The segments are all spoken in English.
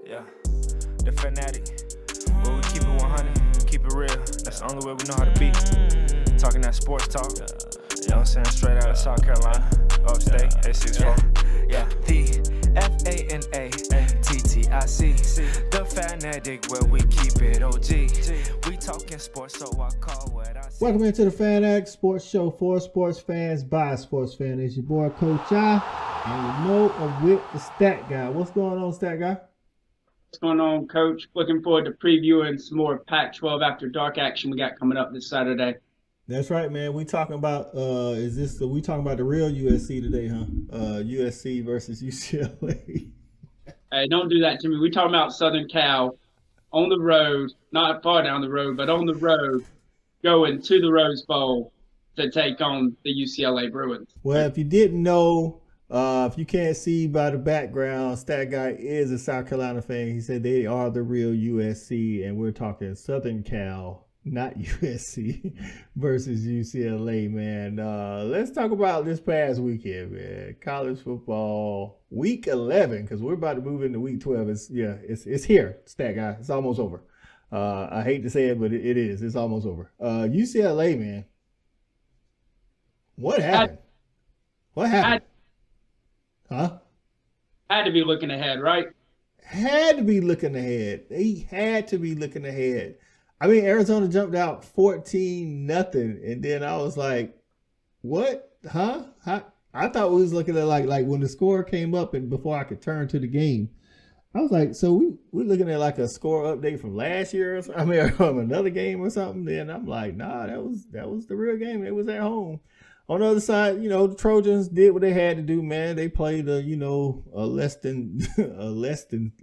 Yeah. The fanatic. But we keep it 100, keep it real. That's the only way we know how to be. Talking that sports talk. You know what I'm saying? Straight out of South Carolina. Upstate, A64. Yeah. The FANATTIC. The fanatic where we keep it OG. We talking sports, so I call what I see. Welcome into the Fanatic Sports Show for sports fans by sports fans. It's your boy Coach I, and you know I'm with the Stat Guy. What's going on, Stat Guy? What's going on, Coach? Looking forward to previewing some more Pac-12 after dark action we got coming up this Saturday. That's right, man. We talking about we talking about the real USC today, huh? USC versus UCLA. Hey, don't do that to me. We talking about Southern Cal on the road, not far down the road, but on the road, going to the Rose Bowl to take on the UCLA Bruins. Well, if you didn't know, if you can't see by the background, Stat Guy is a South Carolina fan. He said they are the real USC, and we're talking Southern Cal, not USC, versus UCLA, man. Let's talk about this past weekend, man. College football, week 11, because we're about to move into week 12. It's here, Stat Guy. It's almost over. I hate to say it, but it is. It's almost over. UCLA, man. What happened? What happened? Huh? Had to be looking ahead, right? Had to be looking ahead. They had to be looking ahead. I mean, Arizona jumped out 14-0, and then I was like, "What? Huh? I thought we was looking at like when the score came up and before I could turn to the game, I was like, so we're looking at like a score update from last year, or something, I mean, from another game or something." Then I'm like, "Nah, that was the real game. It was at home." On the other side, the Trojans did what they had to do, man. They played a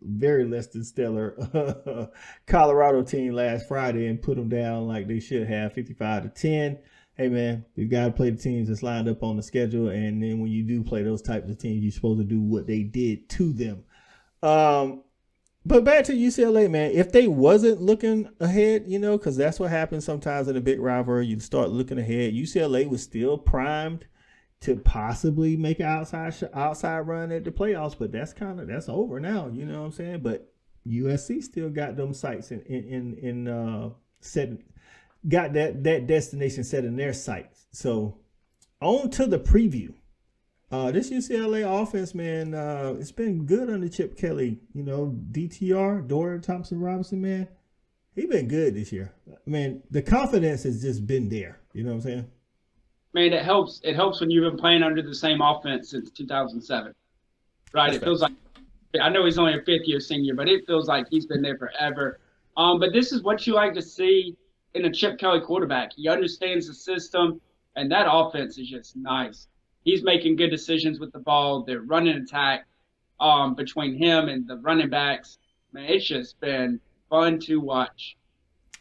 very less than stellar Colorado team last Friday and put them down like they should have, 55-10. Hey, man, you got to play the teams that's lined up on the schedule, and then when you do play those types of teams, you're supposed to do what they did to them. But back to UCLA, man, if they wasn't looking ahead, because that's what happens sometimes in a big rivalry, you start looking ahead. UCLA was still primed to possibly make an outside run at the playoffs, but that's over now, you know what I'm saying? But USC still got them sights got that destination set in their sights. So on to the preview. This UCLA offense, man, it's been good under Chip Kelly. DTR, Dorian Thompson-Robinson, man, he been good this year. Man, the confidence has just been there. You know what I'm saying? Man, it helps. It helps when you've been playing under the same offense since 2007, right? It feels like, I know he's only a fifth-year senior, but it feels like he's been there forever. But this is what you like to see in a Chip Kelly quarterback. He understands the system, and that offense is just nice. He's making good decisions with the ball. They're running attack between him and the running backs. Man, it's just been fun to watch.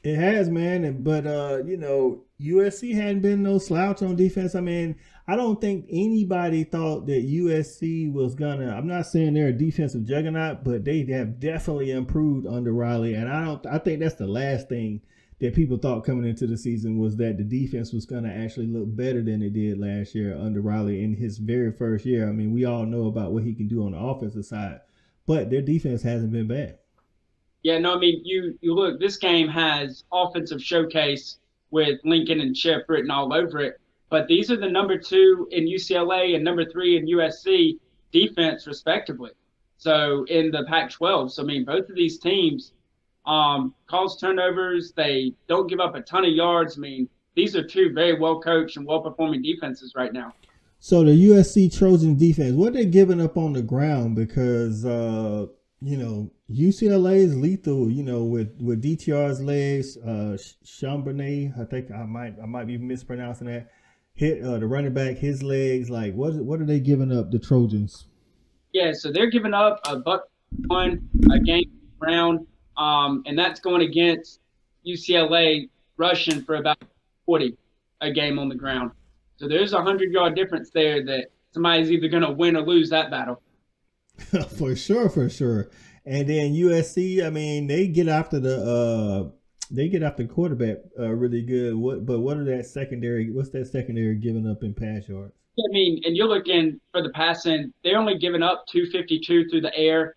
It has, man. But, USC hadn't been no slouch on defense. I mean, I don't think anybody thought that USC was going to – I'm not saying they're a defensive juggernaut, but they have definitely improved under Riley. And I think that's the last thing that people thought coming into the season was that the defense was going to actually look better than it did last year under Riley in his very first year. I mean, we all know about what he can do on the offensive side, but their defense hasn't been bad. Yeah, no, I mean, you look, this game has offensive showcase with Lincoln and Chip written all over it, but these are the number 2 in UCLA and number 3 in USC defense, respectively. So in the Pac-12, so I mean, both of these teams cause turnovers. They don't give up a ton of yards. I mean, these are 2 very well-coached and well-performing defenses right now. So the USC Trojans defense, what they giving up on the ground? Because, UCLA is lethal, with DTR's legs, Chambernay, I think I might be mispronouncing that, hit the running back, his legs. Like, what are they giving up, the Trojans? Yeah, so they're giving up a game round. And that's going against UCLA rushing for about 40 a game on the ground. So there's a 100-yard difference there that somebody's either going to win or lose that battle. For sure. And then USC, I mean, they get after the quarterback really good. What's that secondary giving up in pass yards? I mean, and you're looking for the passing, they're only giving up 252 through the air,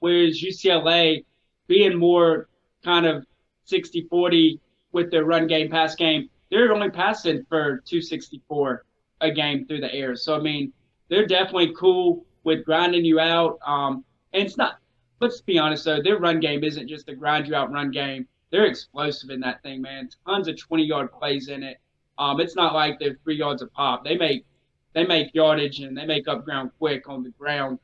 whereas UCLA being more kind of 60-40 with their run game, pass game, they're only passing for 264 a game through the air. So, I mean, they're definitely cool with grinding you out. And it's not, let's be honest, though, their run game isn't just a grind you out run game. They're explosive in that thing, man. Tons of 20-yard plays in it. It's not like they're 3 yards a pop. They make yardage and they make up ground quick on the ground.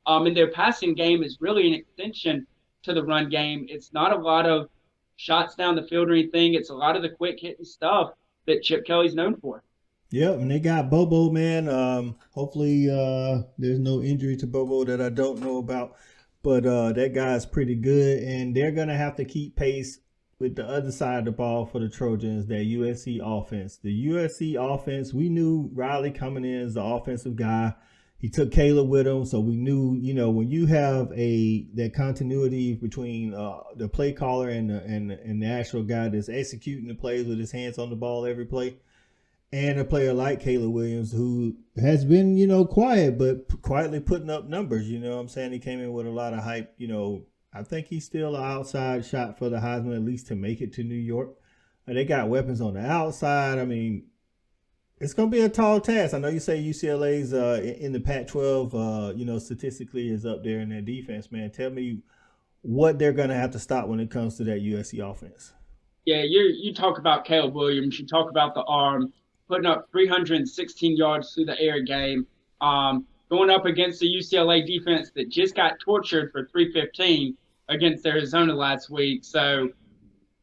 And their passing game is really an extension to the run game. It's not a lot of shots down the field or anything. It's a lot of the quick hitting stuff that Chip Kelly's known for. Yep, and they got Bobo, man. Hopefully there's no injury to Bobo that I don't know about. But that guy's pretty good, and they're going to have to keep pace with the other side of the ball for the Trojans, that USC offense. The USC offense, we knew Riley coming in as the offensive guy. He took Caleb with him, so we knew, you know, when you have that continuity between the play caller and the actual guy that's executing the plays with his hands on the ball every play, and a player like Caleb Williams, who has been, you know, quiet, but quietly putting up numbers. You know what I'm saying? He came in with a lot of hype. You know, I think he's still an outside shot for the Heisman, at least to make it to New York. They got weapons on the outside. I mean, it's going to be a tall task. I know you say UCLA's in the Pac-12, you know, statistically is up there in their defense, man. Tell me what they're going to have to stop when it comes to that USC offense. Yeah, you talk about Caleb Williams. You talk about the arm, putting up 316 yards through the air game, going up against the UCLA defense that just got tortured for 315 against Arizona last week. So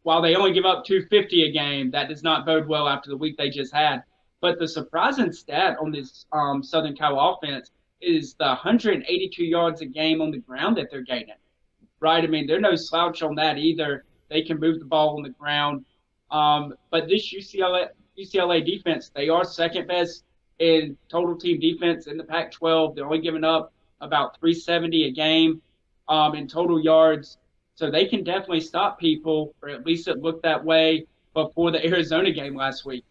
while they only give up 250 a game, that does not bode well after the week they just had. But the surprising stat on this Southern Cal offense is the 182 yards a game on the ground that they're gaining, right? I mean, they're no slouch on that either. They can move the ball on the ground. But this UCLA defense, they are second best in total team defense in the Pac-12. They're only giving up about 370 a game in total yards. So they can definitely stop people, or at least it looked that way before the Arizona game last week.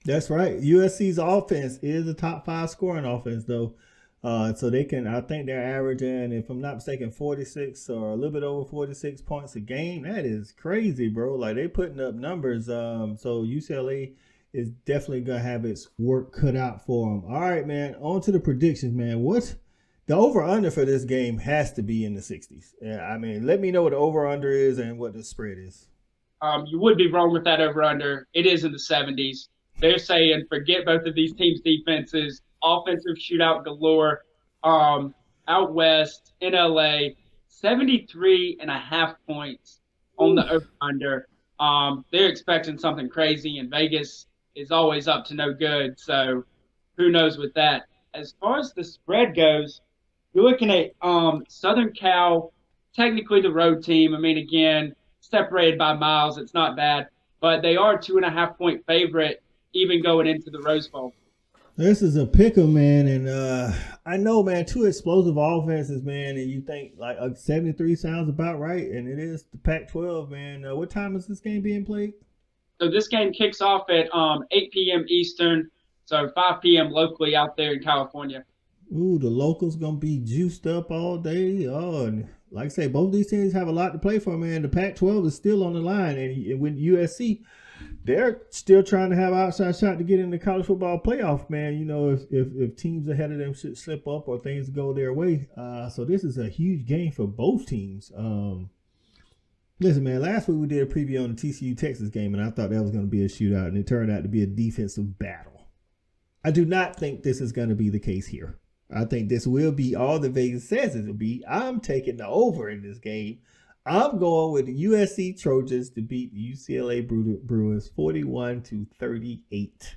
That's right. USC's offense is a top 5 scoring offense, though. So they can, I think they're averaging, if I'm not mistaken, 46 or a little bit over 46 points a game. That is crazy, bro. Like, they putting up numbers. So UCLA is definitely going to have its work cut out for them. All right, man. On to the predictions, man. What the over-under for this game has to be in the 60s. Yeah, I mean, let me know what the over-under is and what the spread is. You would be wrong with that over-under. It is in the 70s. They're saying forget both of these teams' defenses, offensive shootout galore, out west, in LA, 73.5 points on the over-under. They're expecting something crazy, and Vegas is always up to no good, so who knows with that. As far as the spread goes, you're looking at Southern Cal, technically the road team. I mean, again, separated by miles, it's not bad, but they are 2.5-point favorite even going into the Rose Bowl. This is a pick'em, man, and I know, man, 2 explosive offenses, man, and you think like 73 sounds about right, and it is the Pac-12, man. What time is this game being played? So this game kicks off at 8 p.m. Eastern, so 5 p.m. locally out there in California. Ooh, the locals going to be juiced up all day. Oh, and like I say, both these teams have a lot to play for, man. The Pac-12 is still on the line, and with USC, they're still trying to have outside shot to get in the college football playoff, man. You know, if teams ahead of them should slip up or things go their way. So this is a huge game for both teams. Listen, man, last week we did a preview on the TCU-Texas game, and I thought that was going to be a shootout, and it turned out to be a defensive battle. I do not think this is going to be the case here. I think this will be all the Vegas says it will be. I'm taking the over in this game. I'm going with the USC Trojans to beat the UCLA Bruins 41-38.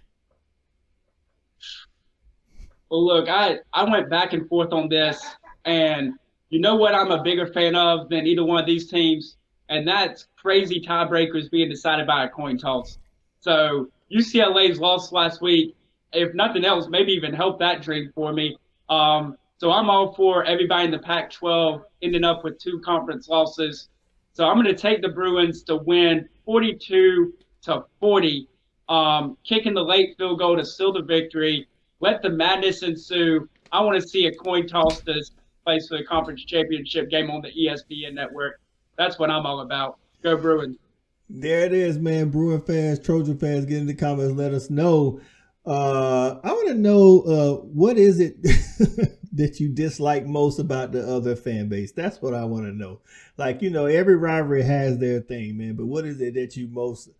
Well, look, I went back and forth on this, and you know what I'm a bigger fan of than either one of these teams, and that's crazy tiebreakers being decided by a coin toss. So UCLA's loss last week, if nothing else, maybe even helped that dream for me. So I'm all for everybody in the Pac-12 ending up with 2 conference losses. So I'm going to take the Bruins to win 42-40, kicking the late field goal to seal the victory Let the madness ensue. I want to see a coin toss this place for the conference championship game on the ESPN network. That's what I'm all about. Go Bruins. There it is, man. Bruin fans, Trojan fans, get in the comments. Let us know. I want to know what is it that you dislike most about the other fan base? That's what I want to know. Like, you know, every rivalry has their thing, man. But what is it that you most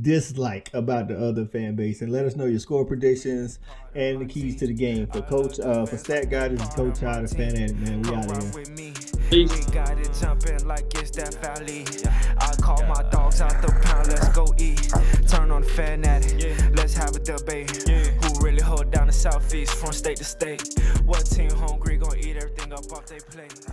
dislike about the other fan base? And let us know your score predictions and the keys to the game. For Coach, for Stat Guy, this is Coach Howard, Fan Addict, man. We out of here. Peace. We got it jumping like it's that valley. I call my dogs out the pound, let's go eat. Turn on the Fan Addict, let's have a debate. Who really hold down the Southeast from state to state? What team hungry gonna eat everything up off their plate?